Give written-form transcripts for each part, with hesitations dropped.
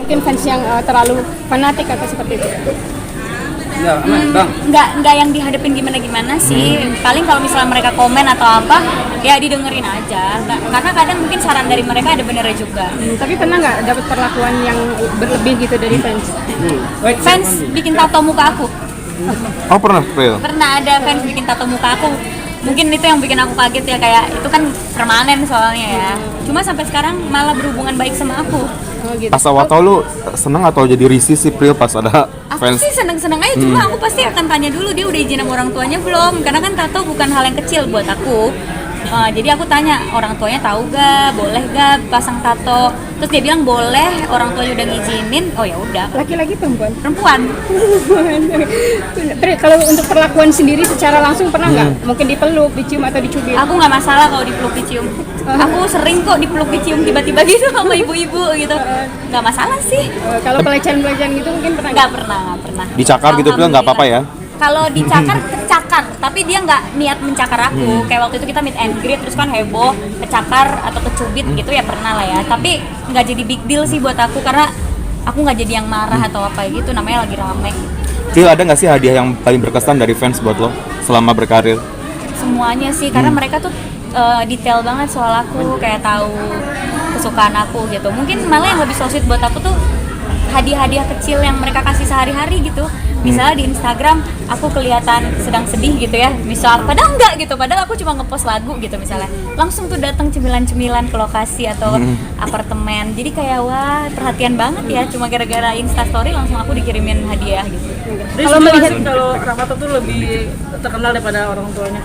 mungkin fans yang terlalu fanatik atau seperti itu? Ya, Bang. Nggak yang dihadapin gimana sih. Paling kalau misalnya mereka komen atau apa, ya didengerin aja. Karena kadang mungkin saran dari mereka ada benernya juga. Tapi pernah nggak dapat perlakuan yang berlebih gitu dari fans? Fans bikin tato muka aku. Oh pernah, Pril? Pernah ada fans bikin tato muka aku. Mungkin itu yang bikin aku kaget ya, kayak itu kan permanen soalnya ya. Cuma sampai sekarang malah berhubungan baik sama aku. Oh, gitu. Pas awal tau lu seneng atau jadi risih sih Pril pas ada Aku fans? sih seneng-seneng aja, cuma aku pasti akan tanya dulu dia udah izin sama orang tuanya belum. Karena kan tato bukan hal yang kecil buat aku. Jadi aku tanya orang tuanya tahu gak, boleh gak pasang tato. Terus dia bilang boleh, orang tuanya udah ngizinin. Oh ya udah. Laki-laki perempuan? Perempuan. Kalau untuk perlakuan sendiri secara langsung pernah nggak? Mungkin dipeluk, dicium atau dicubit? Aku nggak masalah kalau dipeluk dicium. Aku sering kok dipeluk dicium tiba-tiba gitu sama ibu-ibu gitu. Nggak masalah sih. Kalau pelecehan-pelecehan gitu mungkin pernah Nggak pernah. Dicakar gitu Pril nggak apa-apa ya? Kalau dicakar, kecakar, tapi dia nggak niat mencakar aku. Kayak waktu itu kita meet and greet, terus kan heboh, kecakar atau kecubit gitu ya pernah lah ya. Tapi nggak jadi big deal sih buat aku, karena aku nggak jadi yang marah atau apa gitu, namanya lagi rame. Pril, ada nggak sih hadiah yang paling berkesan dari fans buat lo selama berkarir? Semuanya sih, karena mereka tuh detail banget soal aku, kayak tahu kesukaan aku gitu. Mungkin malah yang lebih so sweet buat aku tuh hadiah-hadiah kecil yang mereka kasih sehari-hari gitu. Misalnya di Instagram aku kelihatan sedang sedih gitu ya, misal padahal enggak gitu, padahal aku cuma ngepost lagu gitu misalnya, langsung tuh datang cemilan-cemilan ke lokasi atau apartemen. Jadi kayak wah perhatian banget ya, cuma gara-gara Instastory langsung aku dikirimin hadiah gitu. Kalau melihat kalau Rafathar tuh lebih terkenal daripada orang tuanya.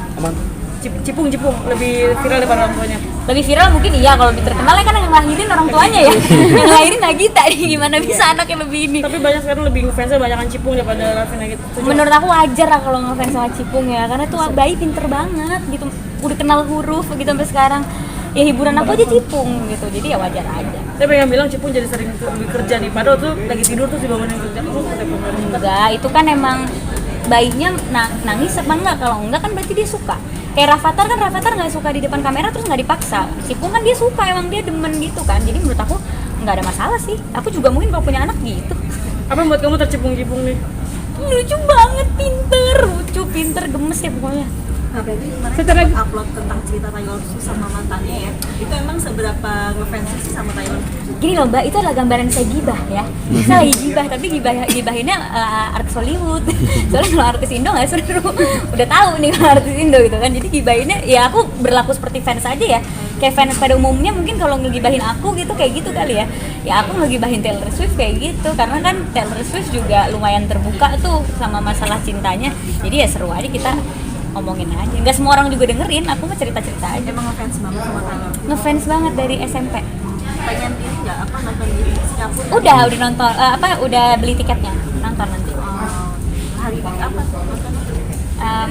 Cipung lebih viral daripada orang tuanya. Lebih viral mungkin iya, kalau lebih terkenal ya kan yang ngelahirin orang tuanya ya. Yang ngelahirin Nagita nih, gimana bisa anaknya lebih ini. Tapi banyak sekarang lebih ngefansnya banyakan Cipung daripada Raffi Nagita. Menurut aku wajar lah kalau ngefans sama Cipung ya, karena tuh bayi pinter banget gitu, udah kenal huruf gitu sampai sekarang. Ya hiburan aku aja Cipung gitu, jadi ya wajar aja. Tapi yang bilang Cipung jadi sering lebih kerja nih, padahal tuh lagi tidur tuh dibangunin kerja. Enggak, itu kan emang bayinya nangis apa enggak? Kalau enggak kan berarti dia suka. Kayak Rafathar nggak suka di depan kamera terus nggak dipaksa. Cipung kan dia suka, emang dia demen gitu kan. Jadi menurut aku nggak ada masalah sih. Aku juga mungkin kalau punya anak gitu. Apa yang buat kamu tercipung-cipung nih? Lucu banget, pinter, gemes ya pokoknya. Nah, berarti kemarin upload tentang cerita Taylor Swift sama mantannya ya. Itu emang seberapa ngefans sih sama Taylor Swift? Gini loh Mbak, itu adalah gambaran saya gibah ya. Saya lagi gibah, tapi gibahinnya artis Hollywood. Soalnya kalau artis Indo nggak seru. Udah tahu nih kalau artis Indo gitu kan. Jadi gibahinnya ya aku berlaku seperti fans aja ya. Kayak fans pada umumnya mungkin kalau ngegibahin aku gitu kayak gitu kali ya. Ya aku ngegibahin Taylor Swift kayak gitu. Karena kan Taylor Swift juga lumayan terbuka tuh sama masalah cintanya. Jadi ya seru aja kita ngomongin aja. Nggak semua orang juga dengerin, aku mah cerita-cerita aja. Emang ngefans banget sama Taylor? Ngefans banget dari SMP. Pengen ini nggak apa nonton di Singapura? Udah nonton udah beli tiketnya, nonton nanti. Hari ini apa tuh nonton?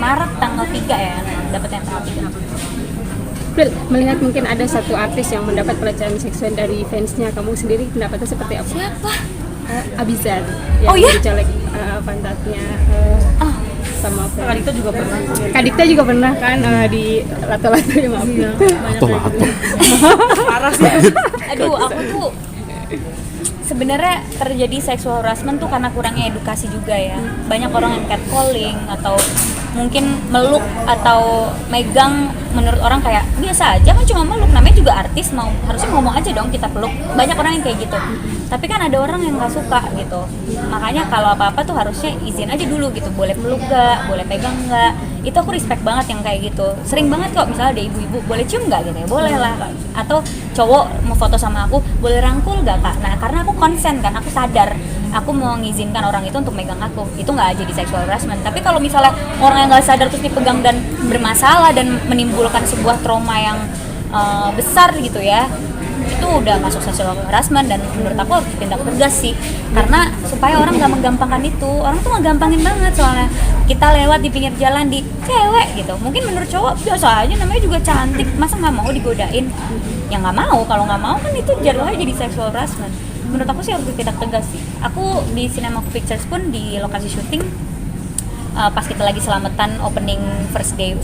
Maret tanggal 3 ya, dapetnya tanggal 3. Pril, melihat mungkin ada satu artis yang mendapat pelecehan seksual dari fansnya, kamu sendiri pendapatnya seperti apa? Siapa? Abizar Oh, yang iya? dicolek pantatnya sama fans. Kadita juga pernah. Kadita juga pernah kan di lato-lato ya maaf. Lato-lato. Parah sih. Aduh, aku tuh sebenarnya terjadi sexual harassment tuh karena kurangnya edukasi juga ya. Banyak orang yang catcalling atau mungkin meluk atau megang, menurut orang kayak biasa aja kan, cuma meluk, namanya juga artis, mau harusnya ngomong aja dong kita peluk. Banyak orang yang kayak gitu, tapi kan ada orang yang nggak suka gitu. Makanya kalau apa-apa tuh harusnya izin aja dulu gitu, boleh peluk gak, boleh pegang gak. Itu aku respect banget yang kayak gitu. Sering banget kok misalnya ada ibu-ibu, boleh cium gak gitu ya, boleh lah. Atau cowok mau foto sama aku, boleh rangkul gak kak. Nah karena aku konsen kan, aku sadar aku mau mengizinkan orang itu untuk megang aku, itu nggak jadi sexual harassment. Tapi kalau misalnya orang yang nggak sadar terus dipegang dan bermasalah dan menimbulkan sebuah trauma yang besar gitu ya, itu udah masuk sexual harassment. Dan menurut aku harus tindak tegas sih, karena supaya orang nggak menggampangkan itu. Orang tuh ngegampangin banget, soalnya kita lewat di pinggir jalan di cewek gitu, mungkin menurut cowok biasa aja, namanya juga cantik, masa nggak mau digodain? Ya nggak mau, kalau nggak mau kan itu jatuhnya jadi sexual harassment. Menurut aku sih harus ditindak tegas sih. Aku di Cinema Pictures pun di lokasi syuting, pas kita lagi selamatan opening first day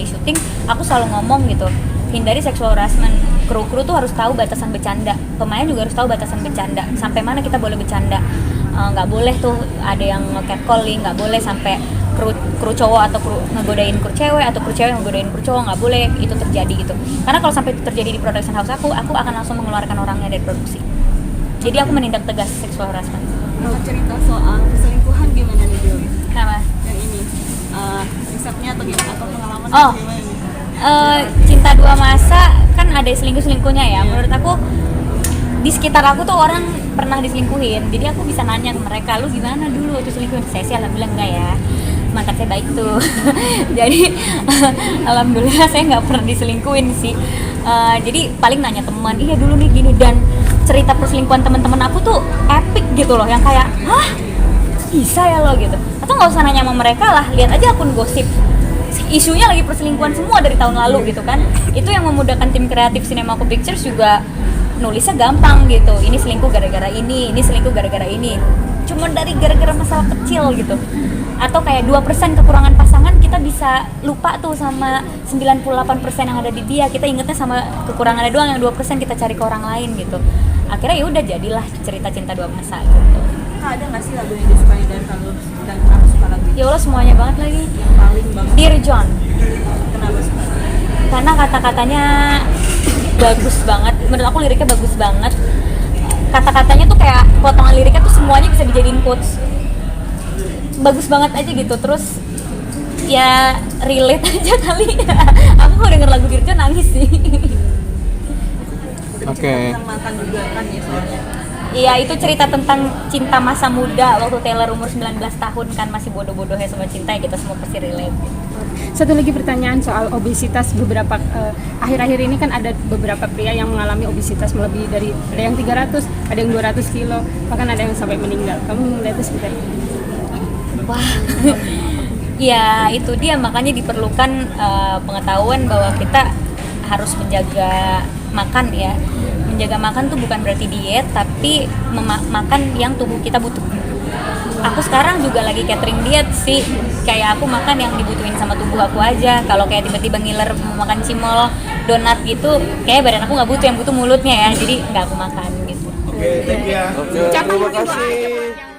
syuting, aku selalu ngomong gitu, hindari sexual harassment. Kru tuh harus tahu batasan bercanda, pemain juga harus tahu batasan bercanda, sampai mana kita boleh bercanda. Nggak boleh tuh ada yang catcalling, nggak boleh sampai kru cowok atau kru ngegodain kru cewek atau kru cewek ngegodain kru cowok, nggak boleh itu terjadi gitu. Karena kalau sampai itu terjadi di production house aku akan langsung mengeluarkan orangnya dari produksi. Jadi aku menindak tegas sexual harassment. Mau cerita soal perselingkuhan gimana nih Dewi? Kenapa? Yang ini risetnya atau gimana atau pengalaman Oh. gimana nih? Cinta dua masa kan ada selingkuh-selingkuhnya ya. Menurut aku di sekitar aku tuh orang pernah diselingkuhin, jadi aku bisa nanya ke mereka, lu gimana dulu waktu selingkuhin? Saya sih alhamdulillah enggak ya, mantan saya baik tuh. Jadi alhamdulillah saya nggak pernah diselingkuhin sih. Jadi paling nanya teman, iya dulu nih gini, dan cerita perselingkuhan teman-teman aku tuh epic gitu loh, yang kayak hah bisa ya lo gitu. Atau nggak usah nanya sama mereka lah, lihat aja akun gosip, isunya lagi perselingkuhan semua dari tahun lalu gitu kan. Itu yang memudahkan tim kreatif Cinemaco Pictures juga nulisnya gampang gitu. Ini selingkuh gara-gara ini selingkuh gara-gara ini. Cuma dari gara-gara masalah kecil gitu. Atau kayak 2% kekurangan pasangan, kita bisa lupa tuh sama 98% yang ada di dia. Kita ingetnya sama kekurangannya doang, yang 2% kita cari ke orang lain gitu. Akhirnya ya udah jadilah cerita cinta dua masa gitu. Kak, ada nggak sih lagu yang disukai dan kamu suka lagu itu? Ya Allah semuanya banget lagi. Yang paling banget? Dear John. Kenapa suka? Karena kata-katanya bagus banget, menurut aku liriknya bagus banget. Kata-katanya tuh kayak potongan liriknya tuh semuanya bisa dijadiin quotes. Bagus banget aja gitu. Terus ya relate aja kali. Aku kalau denger lagu Dear John nangis sih. Oke. Tentang mantan juga kan ya soalnya. Iya, itu cerita tentang cinta masa muda waktu Taylor umur 19 tahun kan, masih bodoh-bodohnya sama cinta, ya kita semua pasti relate. Satu lagi pertanyaan soal obesitas. Beberapa akhir-akhir ini kan ada beberapa pria yang mengalami obesitas melebihi dari, ada yang 300, ada yang 200 kilo, bahkan ada yang sampai meninggal. Kamu melihatnya seperti apa? Wah, ya itu dia, makanya diperlukan pengetahuan bahwa kita harus menjaga makan ya. Menjaga makan tuh bukan berarti diet, tapi makan yang tubuh kita butuh. Aku sekarang juga lagi catering diet sih, kayak aku makan yang dibutuhin sama tubuh aku aja. Kalau kayak tiba-tiba ngiler mau makan cimol, donat gitu, kayak badan aku nggak butuh, yang butuh mulutnya ya, jadi nggak aku makan gitu. Oke, thank you ya. Oke, terima kasih.